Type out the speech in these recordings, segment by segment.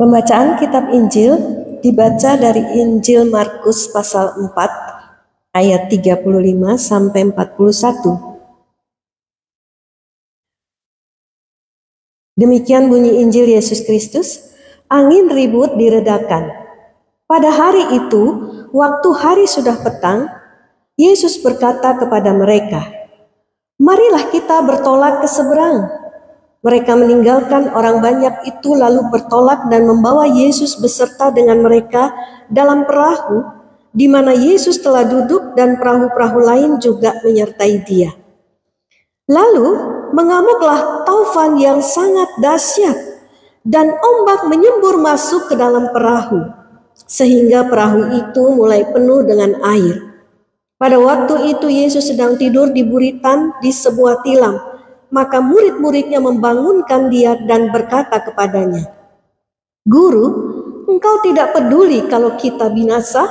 Pembacaan kitab Injil dibaca dari Injil Markus pasal 4 ayat 35 sampai 41. Demikian bunyi Injil Yesus Kristus. Angin ribut diredakan. Pada hari itu, waktu hari sudah petang, Yesus berkata kepada mereka, "Marilah kita bertolak ke seberang." Mereka meninggalkan orang banyak itu lalu bertolak dan membawa Yesus beserta dengan mereka dalam perahu di mana Yesus telah duduk dan perahu-perahu lain juga menyertai dia. Lalu mengamuklah taufan yang sangat dahsyat dan ombak menyembur masuk ke dalam perahu sehingga perahu itu mulai penuh dengan air. Pada waktu itu Yesus sedang tidur di buritan di sebuah tilam. Maka murid-muridnya membangunkan dia dan berkata kepadanya, "Guru, engkau tidak peduli kalau kita binasa?"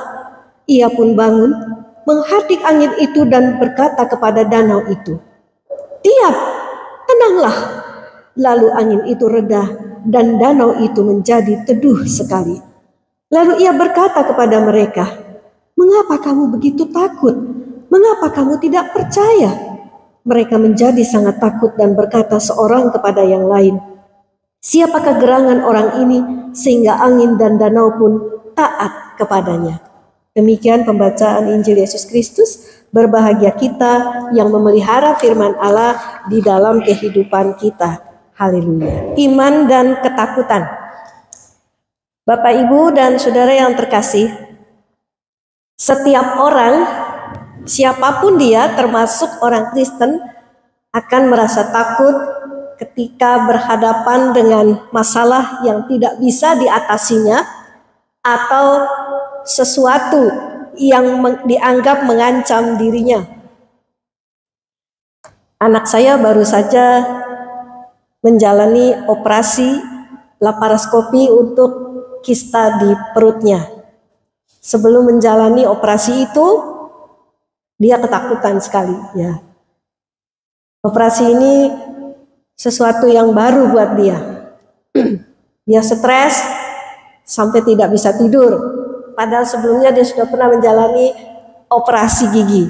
Ia pun bangun, menghardik angin itu dan berkata kepada danau itu, "Diam, tenanglah." Lalu angin itu reda dan danau itu menjadi teduh sekali. Lalu ia berkata kepada mereka, "Mengapa kamu begitu takut? Mengapa kamu tidak percaya?" Mereka menjadi sangat takut dan berkata seorang kepada yang lain, "Siapakah gerangan orang ini sehingga angin dan danau pun taat kepadanya?" Demikian pembacaan Injil Yesus Kristus. Berbahagia kita yang memelihara firman Allah di dalam kehidupan kita. Haleluya. Iman dan ketakutan. Bapak, Ibu, dan saudara yang terkasih, setiap orang, siapapun dia, termasuk orang Kristen, akan merasa takut ketika berhadapan dengan masalah yang tidak bisa diatasinya atau sesuatu yang dianggap mengancam dirinya. Anak saya baru saja menjalani operasi laparoskopi untuk kista di perutnya. Sebelum menjalani operasi itu, dia ketakutan sekali, ya. Operasi ini sesuatu yang baru buat dia. Dia stres sampai tidak bisa tidur. Padahal sebelumnya dia sudah pernah menjalani operasi gigi.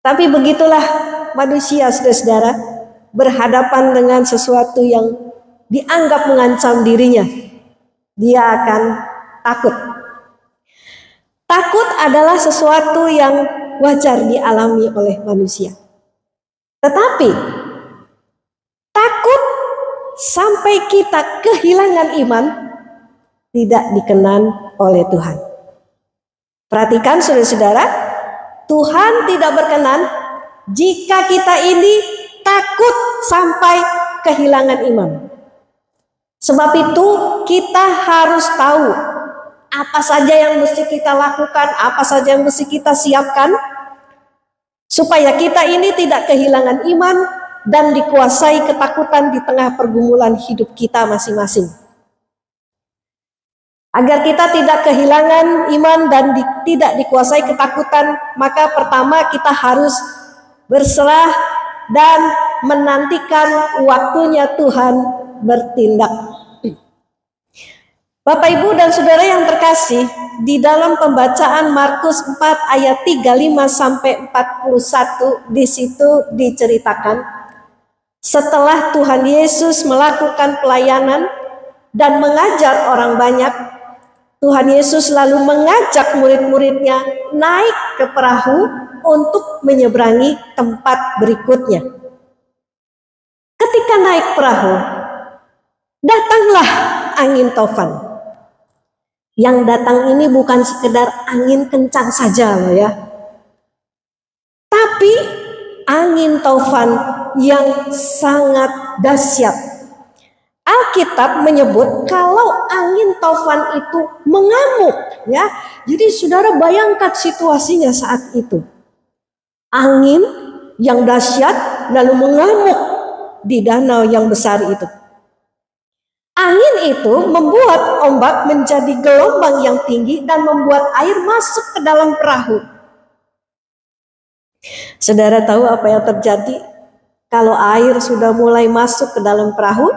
Tapi begitulah manusia, saudara-saudara, berhadapan dengan sesuatu yang dianggap mengancam dirinya. Dia akan takut. Takut adalah sesuatu yang wajar dialami oleh manusia. Tetapi takut sampai kita kehilangan iman tidak dikenan oleh Tuhan. Perhatikan saudara-saudara, Tuhan tidak berkenan jika kita ini takut sampai kehilangan iman. Sebab itu kita harus tahu apa saja yang mesti kita lakukan, apa saja yang mesti kita siapkan, supaya kita ini tidak kehilangan iman dan dikuasai ketakutan di tengah pergumulan hidup kita masing-masing. Agar kita tidak kehilangan iman dan tidak dikuasai ketakutan, maka pertama kita harus berserah dan menantikan waktunya Tuhan bertindak. Bapak, Ibu, dan saudara yang terkasih, di dalam pembacaan Markus 4 ayat 35 sampai 41 di situ diceritakan setelah Tuhan Yesus melakukan pelayanan dan mengajar orang banyak, Tuhan Yesus lalu mengajak murid-muridnya naik ke perahu untuk menyeberangi tempat berikutnya. Ketika naik perahu, datanglah angin taufan. Yang datang ini bukan sekedar angin kencang saja loh ya. Tapi angin taufan yang sangat dahsyat. Alkitab menyebut kalau angin taufan itu mengamuk, ya. Jadi saudara bayangkan situasinya saat itu. Angin yang dahsyat lalu mengamuk di danau yang besar itu. Angin itu membuat ombak menjadi gelombang yang tinggi dan membuat air masuk ke dalam perahu. Saudara tahu apa yang terjadi kalau air sudah mulai masuk ke dalam perahu?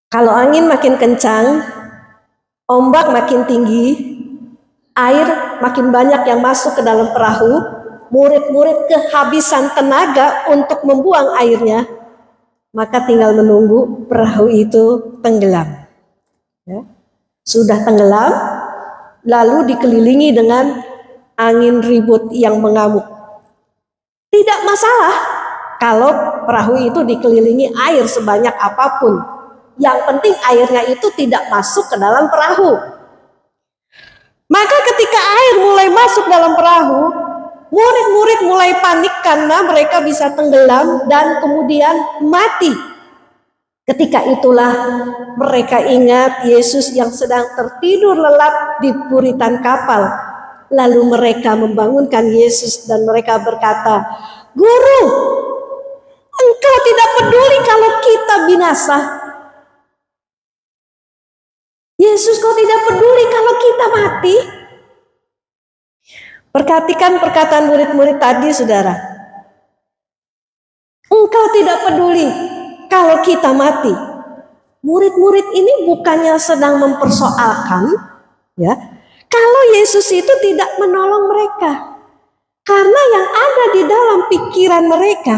Kalau angin makin kencang, ombak makin tinggi, air makin banyak yang masuk ke dalam perahu, murid-murid kehabisan tenaga untuk membuang airnya, maka tinggal menunggu perahu itu tenggelam. Ya. Sudah tenggelam, lalu dikelilingi dengan angin ribut yang mengamuk. Tidak masalah kalau perahu itu dikelilingi air sebanyak apapun. Yang penting airnya itu tidak masuk ke dalam perahu. Maka ketika air mulai masuk dalam perahu, murid-murid mulai panik karena mereka bisa tenggelam dan kemudian mati. Ketika itulah mereka ingat Yesus yang sedang tertidur lelap di buritan kapal. Lalu mereka membangunkan Yesus dan mereka berkata, "Guru, Engkau tidak peduli kalau kita binasa. Yesus, Kau tidak peduli kalau kita mati?" Perhatikan perkataan murid-murid tadi, saudara. Engkau tidak peduli kalau kita mati. Murid-murid ini bukannya sedang mempersoalkan, ya, kalau Yesus itu tidak menolong mereka. Karena yang ada di dalam pikiran mereka,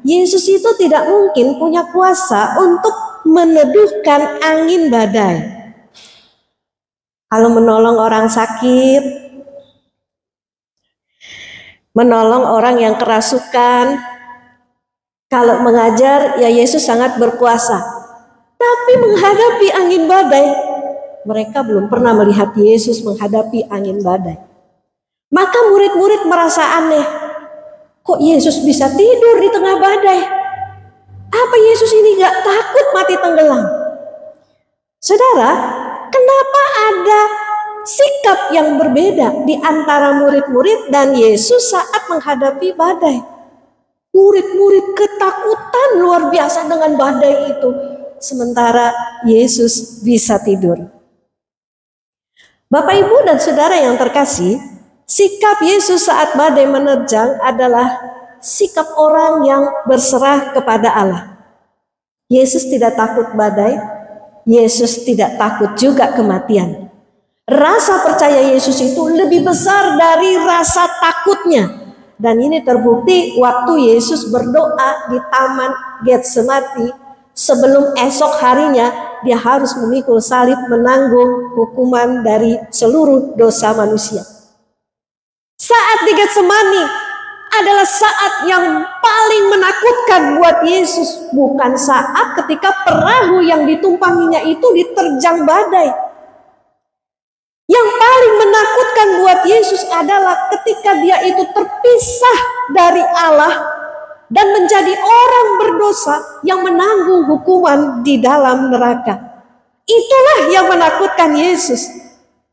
Yesus itu tidak mungkin punya kuasa untuk meneduhkan angin badai. Kalau menolong orang sakit, menolong orang yang kerasukan, kalau mengajar, ya Yesus sangat berkuasa. Tapi menghadapi angin badai, mereka belum pernah melihat Yesus menghadapi angin badai. Maka murid-murid merasa aneh. Kok Yesus bisa tidur di tengah badai? Apa Yesus ini gak takut mati tenggelam? Saudara, kenapa ada sikap yang berbeda di antara murid-murid dan Yesus saat menghadapi badai? Murid-murid ketakutan luar biasa dengan badai itu, sementara Yesus bisa tidur. Bapak, Ibu, dan saudara yang terkasih, sikap Yesus saat badai menerjang adalah sikap orang yang berserah kepada Allah. Yesus tidak takut badai, Yesus tidak takut juga kematian. Rasa percaya Yesus itu lebih besar dari rasa takutnya. Dan ini terbukti waktu Yesus berdoa di Taman Getsemani sebelum esok harinya dia harus memikul salib menanggung hukuman dari seluruh dosa manusia. Saat di Getsemani adalah saat yang paling menakutkan buat Yesus, bukan saat ketika perahu yang ditumpanginya itu diterjang badai. Yang paling menakutkan buat Yesus adalah ketika dia itu terpisah dari Allah dan menjadi orang berdosa yang menanggung hukuman di dalam neraka. Itulah yang menakutkan Yesus.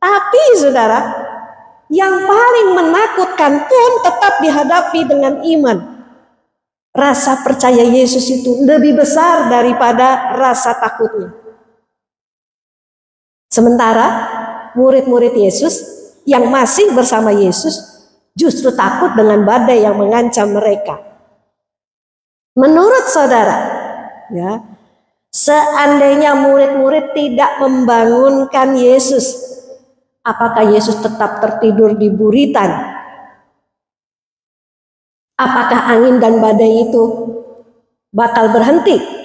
Tapi saudara, yang paling menakutkan pun tetap dihadapi dengan iman. Rasa percaya Yesus itu lebih besar daripada rasa takutnya. Sementara murid-murid Yesus yang masih bersama Yesus justru takut dengan badai yang mengancam mereka. Menurut saudara, ya, seandainya murid-murid tidak membangunkan Yesus, apakah Yesus tetap tertidur di buritan? Apakah angin dan badai itu bakal berhenti?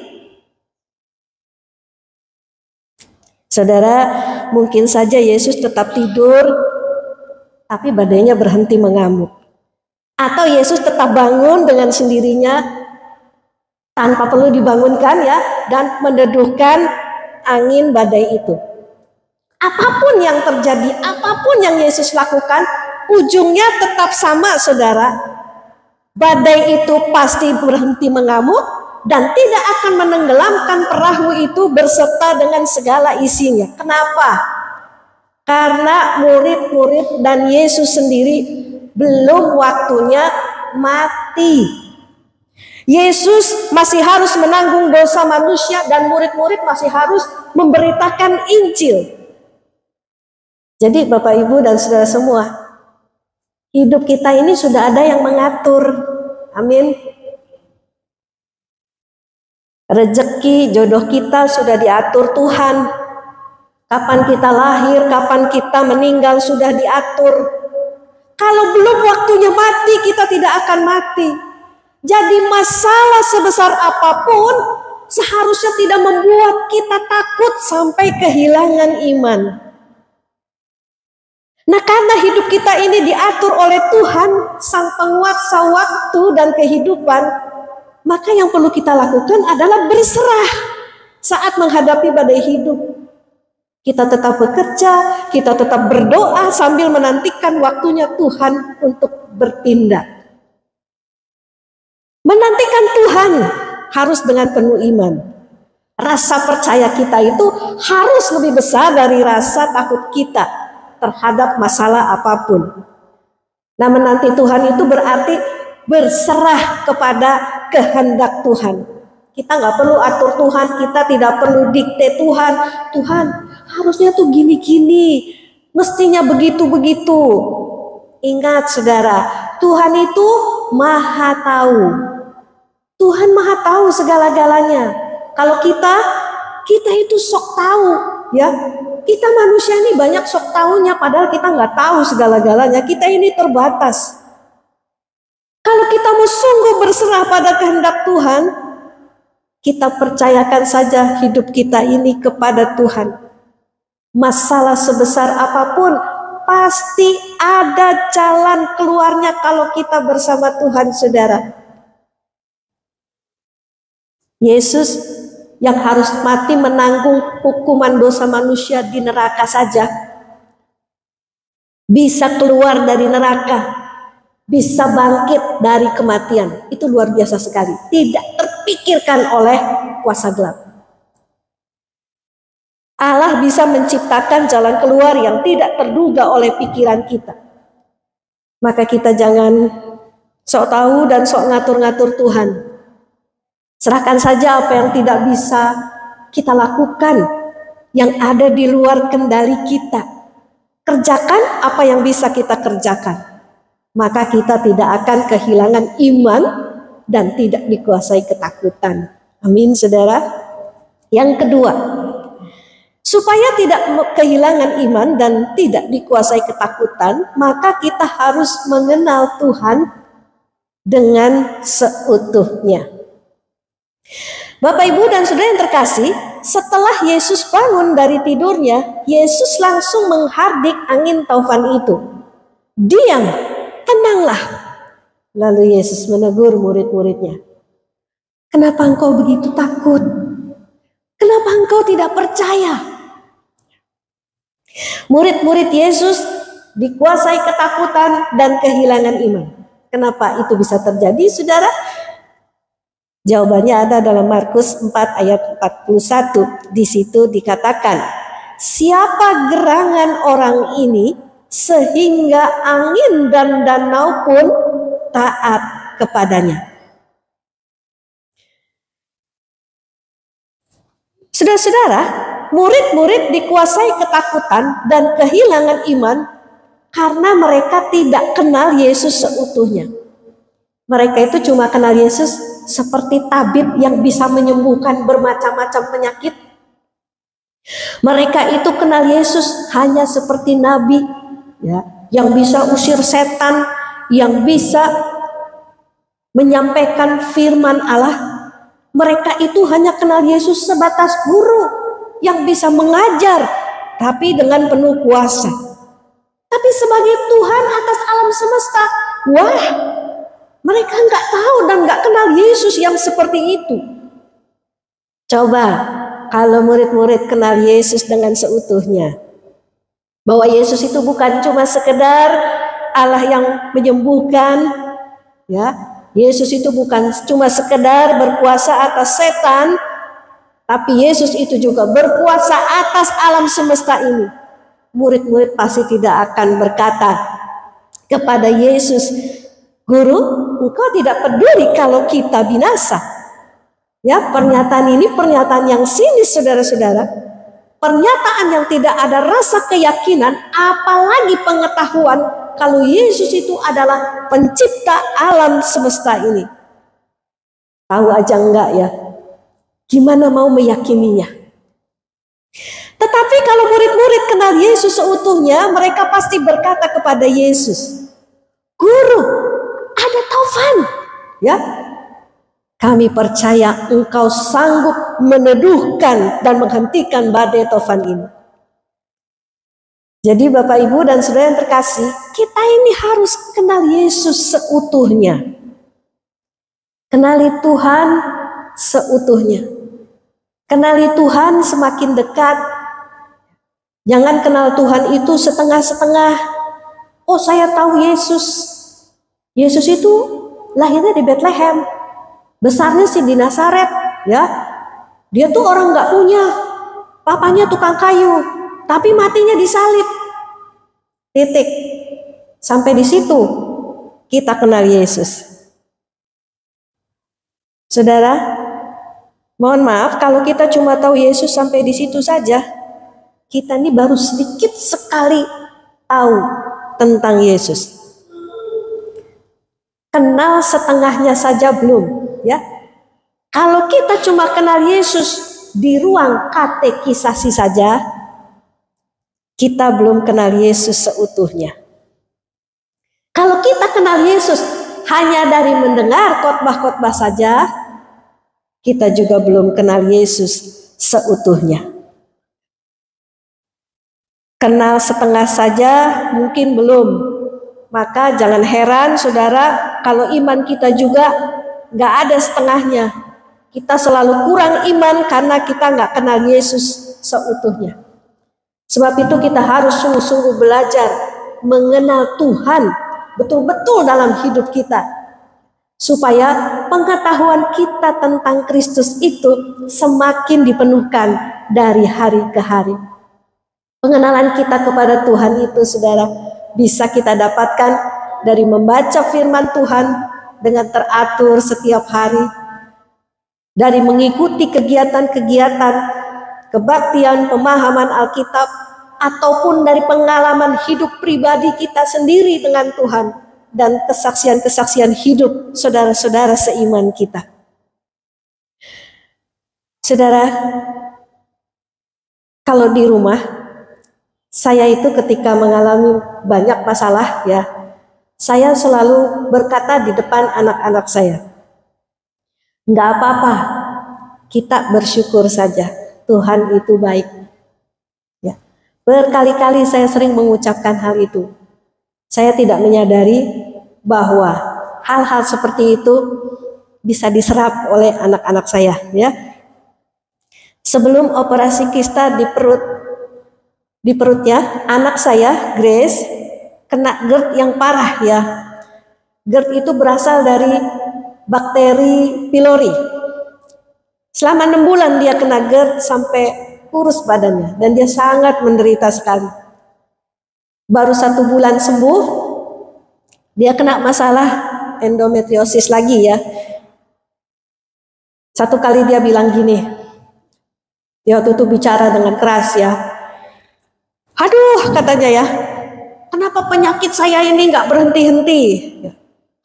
Saudara, mungkin saja Yesus tetap tidur, tapi badainya berhenti mengamuk. Atau Yesus tetap bangun dengan sendirinya, tanpa perlu dibangunkan, ya, dan meneduhkan angin badai itu. Apapun yang terjadi, apapun yang Yesus lakukan, ujungnya tetap sama, saudara. Badai itu pasti berhenti mengamuk, dan tidak akan menenggelamkan perahu itu berserta dengan segala isinya. Kenapa? Karena murid-murid dan Yesus sendiri belum waktunya mati. Yesus masih harus menanggung dosa manusia dan murid-murid masih harus memberitakan Injil. Jadi Bapak, Ibu, dan saudara semua, hidup kita ini sudah ada yang mengatur. Amin. Rezeki jodoh kita sudah diatur Tuhan. Kapan kita lahir, kapan kita meninggal sudah diatur. Kalau belum waktunya mati, kita tidak akan mati. Jadi masalah sebesar apapun seharusnya tidak membuat kita takut sampai kehilangan iman. Nah, karena hidup kita ini diatur oleh Tuhan, Sang Penguasa waktu dan kehidupan, maka yang perlu kita lakukan adalah berserah saat menghadapi badai hidup. Kita tetap bekerja, kita tetap berdoa sambil menantikan waktunya Tuhan untuk bertindak. Menantikan Tuhan harus dengan penuh iman. Rasa percaya kita itu harus lebih besar dari rasa takut kita terhadap masalah apapun. Nah, menanti Tuhan itu berarti berserah kepada kehendak Tuhan. Kita nggak perlu atur Tuhan, kita tidak perlu dikte Tuhan. Tuhan, harusnya tuh gini-gini, mestinya begitu-begitu. Ingat saudara, Tuhan itu maha tahu. Tuhan maha tahu segala-galanya. Kalau kita itu sok tahu, ya. Kita manusia ini banyak sok tahunya, padahal kita nggak tahu segala-galanya. Kita ini terbatas. Kalau kita mau sungguh berserah pada kehendak Tuhan, kita percayakan saja hidup kita ini kepada Tuhan. Masalah sebesar apapun, pasti ada jalan keluarnya kalau kita bersama Tuhan, saudara. Yesus yang harus mati menanggung hukuman dosa manusia di neraka saja, bisa keluar dari neraka, bisa bangkit dari kematian. Itu luar biasa sekali, tidak terpikirkan oleh kuasa gelap. Allah bisa menciptakan jalan keluar yang tidak terduga oleh pikiran kita. Maka kita jangan sok tahu dan sok ngatur-ngatur Tuhan. Serahkan saja apa yang tidak bisa kita lakukan, yang ada di luar kendali kita. Kerjakan apa yang bisa kita kerjakan. Maka kita tidak akan kehilangan iman dan tidak dikuasai ketakutan. Amin, saudara. Yang kedua, supaya tidak kehilangan iman dan tidak dikuasai ketakutan, maka kita harus mengenal Tuhan dengan seutuhnya. Bapak, Ibu, dan saudara yang terkasih, setelah Yesus bangun dari tidurnya, Yesus langsung menghardik angin taufan itu. Diam, tenanglah. Lalu Yesus menegur murid-muridnya. Kenapa engkau begitu takut? Kenapa engkau tidak percaya? Murid-murid Yesus dikuasai ketakutan dan kehilangan iman. Kenapa itu bisa terjadi, saudara? Jawabannya ada dalam Markus 4 ayat 41. Di situ dikatakan, siapa gerangan orang ini sehingga angin dan danau pun taat kepadanya. Saudara-saudara, murid-murid dikuasai ketakutan dan kehilangan iman karena mereka tidak kenal Yesus seutuhnya. Mereka itu cuma kenal Yesus seperti tabib yang bisa menyembuhkan bermacam-macam penyakit. Mereka itu kenal Yesus hanya seperti nabi, ya, yang bisa usir setan, yang bisa menyampaikan firman Allah. Mereka itu hanya kenal Yesus sebatas guru yang bisa mengajar, tapi dengan penuh kuasa. Tapi sebagai Tuhan atas alam semesta, wah, mereka nggak tahu dan nggak kenal Yesus yang seperti itu. Coba kalau murid-murid kenal Yesus dengan seutuhnya, bahwa Yesus itu bukan cuma sekedar Allah yang menyembuhkan, ya. Yesus itu bukan cuma sekedar berkuasa atas setan, tapi Yesus itu juga berkuasa atas alam semesta ini. Murid-murid pasti tidak akan berkata kepada Yesus, Guru, engkau tidak peduli kalau kita binasa. Ya, pernyataan ini pernyataan yang sinis, saudara-saudara. Pernyataan yang tidak ada rasa keyakinan, apalagi pengetahuan kalau Yesus itu adalah pencipta alam semesta ini. Tahu aja enggak ya? Gimana mau meyakininya? Tetapi kalau murid-murid kenal Yesus seutuhnya, mereka pasti berkata kepada Yesus, "Guru, ada taufan." Ya, kami percaya engkau sanggup meneduhkan dan menghentikan badai taufan ini. Jadi Bapak Ibu dan Saudara yang terkasih, kita ini harus kenal Yesus seutuhnya. Kenali Tuhan seutuhnya. Kenali Tuhan semakin dekat. Jangan kenal Tuhan itu setengah-setengah. Oh, saya tahu Yesus. Yesus itu lahirnya di Bethlehem. Besarnya sih di Nazaret, ya. Dia tuh orang nggak punya. Papanya tukang kayu, tapi matinya disalib. Titik. Sampai di situ kita kenal Yesus. Saudara, mohon maaf kalau kita cuma tahu Yesus sampai di situ saja. Kita ini baru sedikit sekali tahu tentang Yesus. Kenal setengahnya saja belum, ya. Kalau kita cuma kenal Yesus di ruang katekisasi saja, kita belum kenal Yesus seutuhnya. Kalau kita kenal Yesus hanya dari mendengar khotbah-khotbah saja, kita juga belum kenal Yesus seutuhnya. Kenal setengah saja mungkin belum. Maka jangan heran saudara kalau iman kita juga nggak ada setengahnya. Kita selalu kurang iman karena kita nggak kenal Yesus seutuhnya. Sebab itu kita harus sungguh-sungguh belajar mengenal Tuhan betul-betul dalam hidup kita. Supaya pengetahuan kita tentang Kristus itu semakin dipenuhkan dari hari ke hari. Pengenalan kita kepada Tuhan itu, saudara, bisa kita dapatkan dari membaca firman Tuhan dengan teratur setiap hari, dari mengikuti kegiatan-kegiatan kebaktian pemahaman Alkitab, ataupun dari pengalaman hidup pribadi kita sendiri dengan Tuhan, dan kesaksian-kesaksian hidup saudara-saudara seiman kita. Saudara, kalau di rumah, saya itu ketika mengalami banyak masalah, ya, saya selalu berkata di depan anak-anak saya, nggak apa-apa, kita bersyukur saja, Tuhan itu baik. Ya. Berkali-kali saya sering mengucapkan hal itu. Saya tidak menyadari bahwa hal-hal seperti itu bisa diserap oleh anak-anak saya, ya. Sebelum operasi kista di perutnya, anak saya, Grace, kena GERD yang parah, ya. GERD itu berasal dari bakteri pylori. Selama 6 bulan dia kena GERD sampai kurus badannya, dan dia sangat menderita sekali. Baru 1 bulan sembuh, dia kena masalah endometriosis lagi, ya. Satu kali dia bilang gini, dia waktu itu bicara dengan keras, ya. Aduh, katanya, ya, kenapa penyakit saya ini nggak berhenti-henti?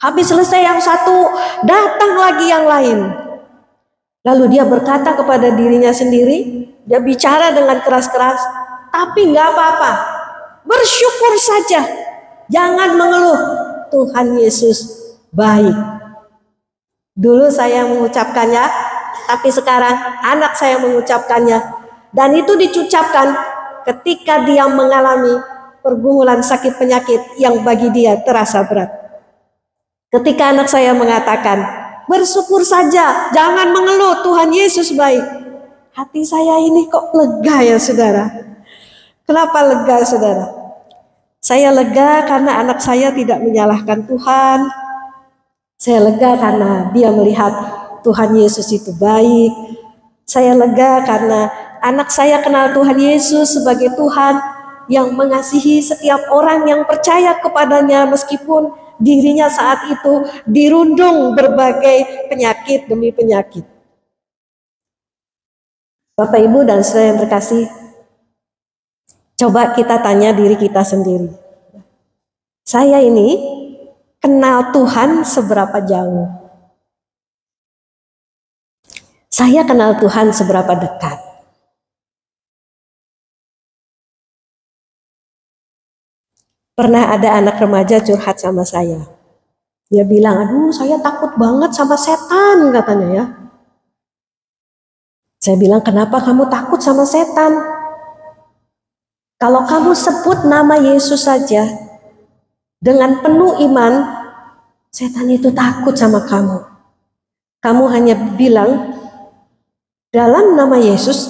Habis selesai yang satu, datang lagi yang lain. Lalu dia berkata kepada dirinya sendiri, dia bicara dengan keras-keras, tapi nggak apa-apa, bersyukur saja, jangan mengeluh, Tuhan Yesus baik. Dulu saya mengucapkannya, tapi sekarang anak saya mengucapkannya, dan itu diucapkan ketika dia mengalami pergumulan sakit penyakit yang bagi dia terasa berat. Ketika anak saya mengatakan, bersyukur saja, jangan mengeluh, Tuhan Yesus baik. Hati saya ini kok lega, ya saudara. Kenapa lega, saudara? Saya lega karena anak saya tidak menyalahkan Tuhan. Saya lega karena dia melihat Tuhan Yesus itu baik. Saya lega karena anak saya kenal Tuhan Yesus sebagai Tuhan yang mengasihi setiap orang yang percaya kepadanya meskipun dirinya saat itu dirundung berbagai penyakit demi penyakit. Bapak, Ibu, dan saudara yang terkasih, coba kita tanya diri kita sendiri. Saya ini kenal Tuhan seberapa jauh? Saya kenal Tuhan seberapa dekat. Pernah ada anak remaja curhat sama saya. Dia bilang, aduh saya takut banget sama setan katanya ya. Saya bilang, kenapa kamu takut sama setan? Kalau kamu sebut nama Yesus saja dengan penuh iman, setan itu takut sama kamu. Kamu hanya bilang, dalam nama Yesus,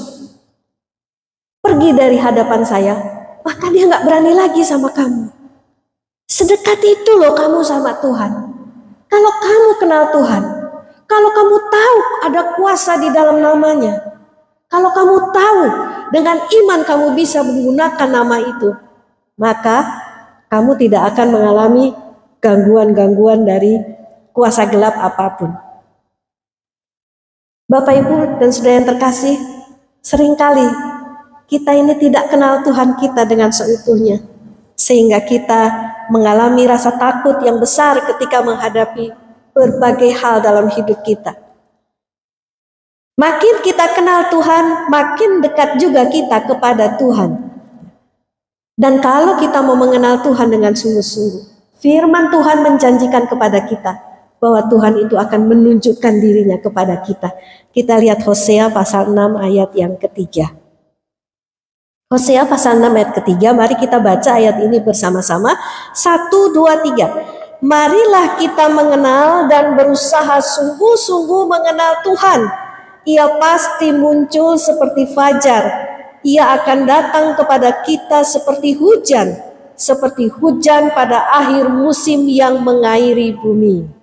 pergi dari hadapan saya, maka dia nggak berani lagi sama kamu. Sedekat itu loh kamu sama Tuhan. Kalau kamu kenal Tuhan, kalau kamu tahu ada kuasa di dalam namanya, kalau kamu tahu dengan iman kamu bisa menggunakan nama itu, maka kamu tidak akan mengalami gangguan-gangguan dari kuasa gelap apapun. Bapak, Ibu, dan saudara yang terkasih, seringkali kita ini tidak kenal Tuhan kita dengan seutuhnya, sehingga kita mengalami rasa takut yang besar ketika menghadapi berbagai hal dalam hidup kita. Makin kita kenal Tuhan, makin dekat juga kita kepada Tuhan. Dan kalau kita mau mengenal Tuhan dengan sungguh-sungguh, firman Tuhan menjanjikan kepada kita bahwa Tuhan itu akan menunjukkan dirinya kepada kita. Kita lihat Hosea pasal 6 ayat yang ketiga. Hosea pasal 6 ayat ketiga, mari kita baca ayat ini bersama-sama. 1, 2, 3. Marilah kita mengenal dan berusaha sungguh-sungguh mengenal Tuhan. Ia pasti muncul seperti fajar. Ia akan datang kepada kita seperti hujan pada akhir musim yang mengairi bumi.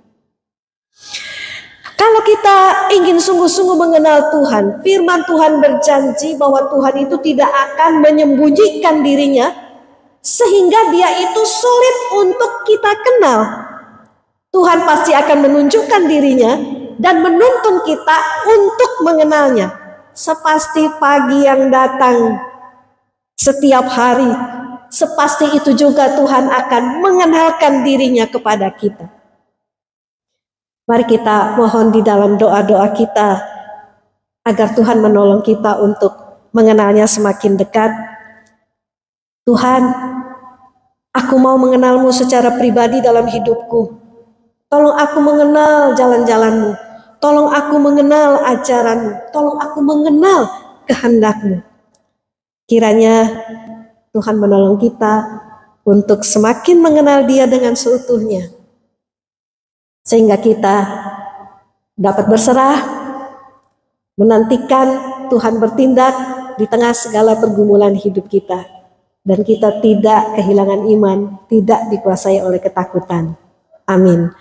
Kalau kita ingin sungguh-sungguh mengenal Tuhan, firman Tuhan berjanji bahwa Tuhan itu tidak akan menyembunyikan dirinya, sehingga dia itu sulit untuk kita kenal. Tuhan pasti akan menunjukkan dirinya dan menuntun kita untuk mengenalnya. Sepasti pagi yang datang setiap hari, sepasti itu juga Tuhan akan mengenalkan dirinya kepada kita. Mari kita mohon di dalam doa-doa kita agar Tuhan menolong kita untuk mengenalnya semakin dekat. Tuhan, aku mau mengenal-Mu secara pribadi dalam hidupku. Tolong aku mengenal jalan-jalan-Mu. Tolong aku mengenal ajaran-Mu. Tolong aku mengenal kehendak-Mu. Kiranya Tuhan menolong kita untuk semakin mengenal Dia dengan seutuhnya, sehingga kita dapat berserah, menantikan Tuhan bertindak di tengah segala pergumulan hidup kita. Dan kita tidak kehilangan iman, tidak dikuasai oleh ketakutan. Amin.